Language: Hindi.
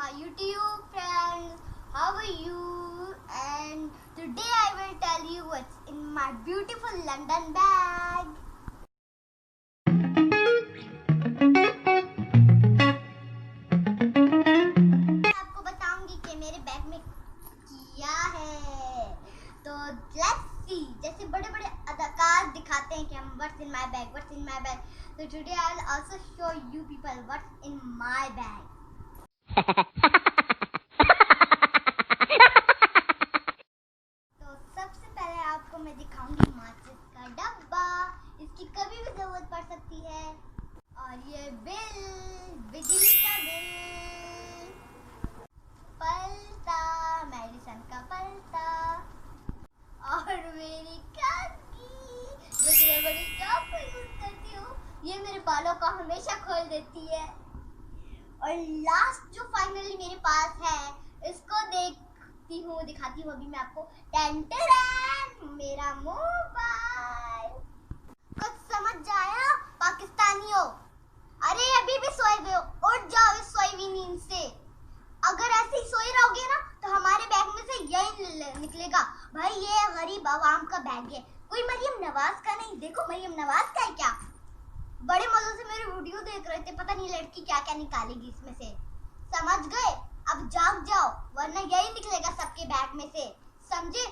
my YouTube friends, how are you? And today I will tell you what's in my beautiful London bag. मैं आपको बताऊंगी कि मेरे बैग में क्या है। तो let's see, जैसे बड़े बड़े अदाकार दिखाते हैं कि हम what's in my bag. So today I will also show you people what's in my bag. तो सबसे पहले आपको मैं दिखाऊंगी माचिस का डब्बा। इसकी कभी भी जरूरत पड़ सकती है। और ये बिजली का बिल, पलता, मेडिसन का पलता, और मेरी काकी जो कि मैं बड़ी शौक से यूज करती हूँ। ये मेरे बालों को हमेशा खोल देती है। और लास्ट जो फाइनली मेरे पास है, इसको दिखाती हूँ अभी मैं आपको। टेंटरन, मेरा मोबाइल। कुछ समझ आया पाकिस्तानियों? अरे अभी भी सोए हुए हो, उठ जाओ इस सोई हुई नींद से। अगर ऐसे ही सोए रहोगे ना तो हमारे बैग में से यही निकलेगा, भाई ये गरीब आवाम का बैग है, कोई मरियम नवाज का नहीं। देखो मरियम नवाज का है क्या? बड़े मजे से मेरी वीडियो देख रहे थे, पता नहीं लड़की क्या क्या निकालेगी इसमें से। समझ गए? अब जाग जाओ वरना यही निकलेगा सबके बैग में से, समझे?